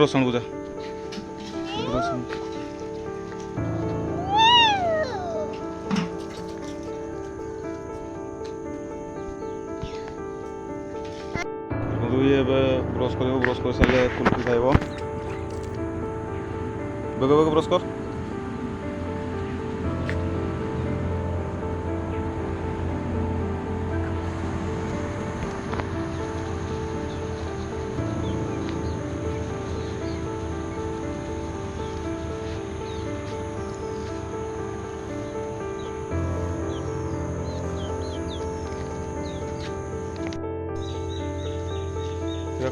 Brush आण बुझा brush ये ब्रश कर ब्रश कर सारे कुल्फी खाइब बेग बेग ब्रश कर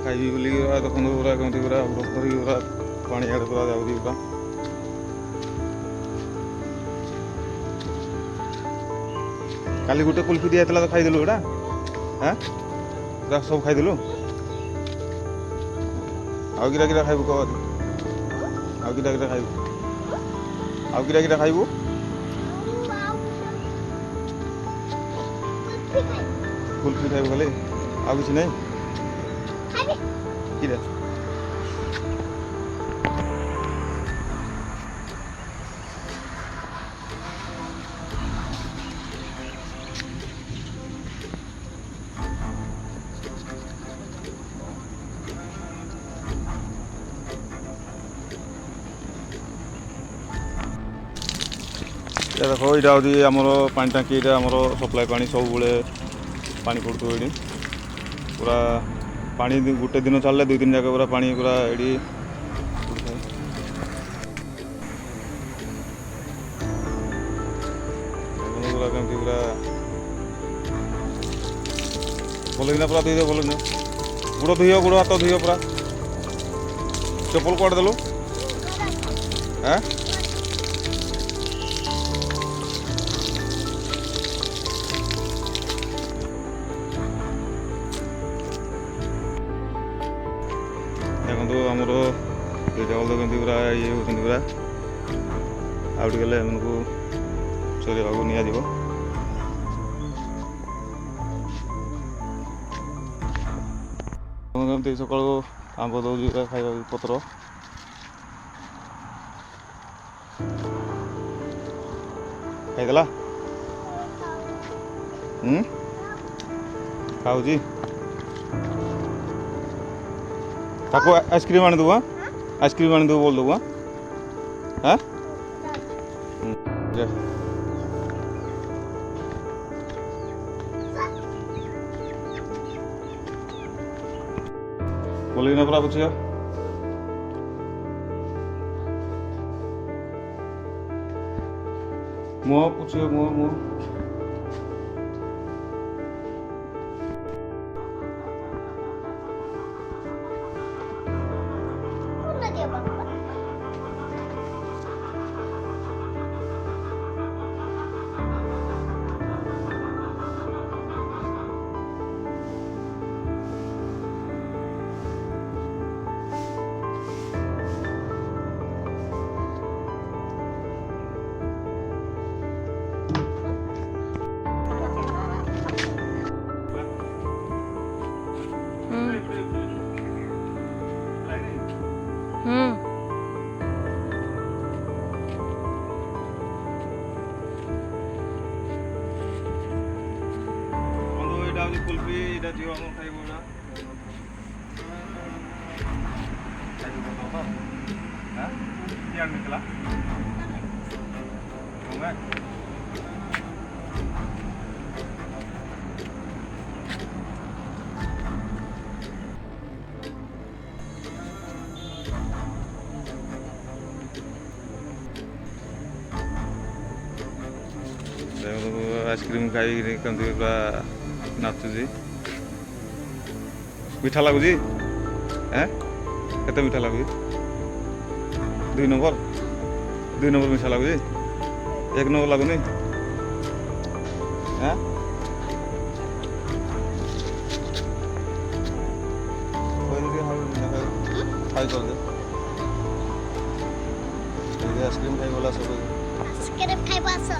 खाइबी बोली देखो पूरा कमी पूरा ब्रश कर पूरा पानी आड़े पूरा जाऊँगी पूरा काली गोटे कुल्फी दिया तो खाईदेलु एटा हाँ पूरा सब खाईदेलु आउ किरा किरा खाइबु कह आउ किरा किरा खाइबु आउ किरा किरा खाइबु कुल्फी खाइबु खाली आउ किछि नहीं किरा देखो यहाँ हूँ आमर पानी टांकी यहाँ आमर सप्लाई पानी सब बड़े पानी पड़ू ये पूरा पानी गोटे दिन चलले 2 दिन जाक पूरा पानी पूरा ये पूरा कमी पूरा भलकिना पूरा धोई भल गोड़ धोई गोड़ हाथ धोई पूरा चप्पल कुआड़े देलु हाँ देखो आमर दुईटा बल्द कमी पूरा ये होती पूरा आउट गले को चलवा को निया कमी सका आंब दौर खाଇବା पत्र खाईदेला खाऊँ ताको आइसक्रीम आनी देव आइसक्रीम आनी देव बोल देव हाँ बोलिए ना पूरा पूछिए मुँह पूछिए मुँह मुँह कुल्फी इधर जीवा में खाई बोला हाँ क्या निकला होगा आइसक्रीम खाई कमी पूरा नाचुजी मीठा लगुच केते मीठा लगुच 2 नंबर मीठा लगुच 1 नंबर लगुनि हाँ खाई कर दे आइसक्रीम खाई बोला सब आइसक्रीम खाई बास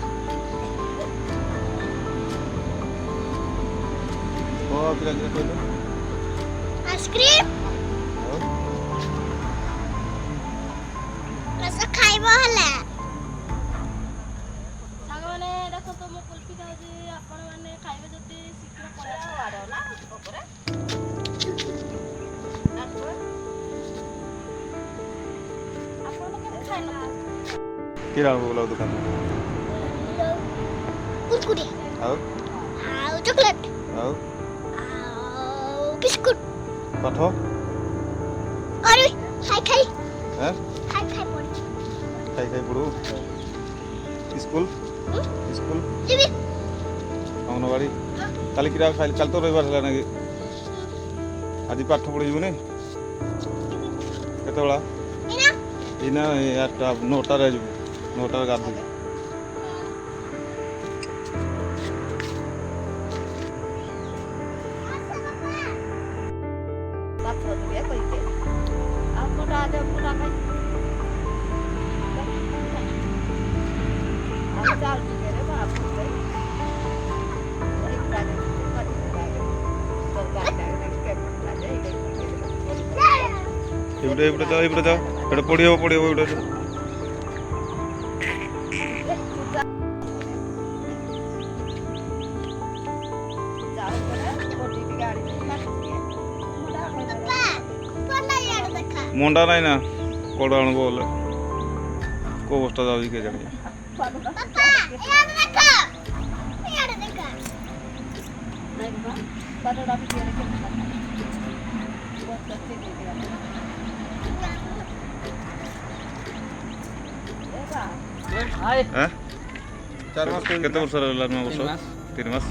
ओ किरा किरा कहले आइसक्रीम କିରା ବୋଲା ଦୋକାନ कुरकुरे ଆଉ चॉकलेट ଆଉ बिस्कुट ପାଠ और खाई खाई হ্যাঁ खाई खाई पड़ ଖାଇ ଖାଇ ପଢ଼ୁ ସ୍କୁଲ ସ୍କୁଲ जीवी ଅଙ୍ଗନବାଡ଼ି କାଲି କିରା ଖାଇଲି କାଲି ତ ରବିବାର ହେଲା ନାକି ଆଜି ପାଠ ପଢ଼ିଯିବୁନି କେତେବେଳା इना ଏଇନା 8ଟା 9ଟାରେ ଯିବୁ 9ଟାରେ ଗାଧୋଇବୁ Patro dia kau itu. Aku dah ada pulang kan. Aku jalan juga deh, aku deh. Ini berada di tempat ini berada. Berada dengan kem berada ini. ଏଇପଟେ ଏଇପଟେ ଯାଅ ଏଇପଟେ ଯାଅ ଏଇଟା ପଢ଼ିବ ଏଇପଟେ Jalan mana? Bodi di garis ini masuk dia. Mudah apa पापा पन्ना यार देखा ମଣ୍ଡା ନାଇଁ ନା କୋଉଟା ଆଣିବ ବୋଲେ କେଉଁ ବସ୍ତା ଯାଉଛି କିଏ ଜାଣି पापा यार देखा Naik bang. Pada rapi dia lagi. Buat kerja dia. Ya bang. କେତେ ବର୍ଷ ରହିଲା 9 ବର୍ଷ 3 ମାସ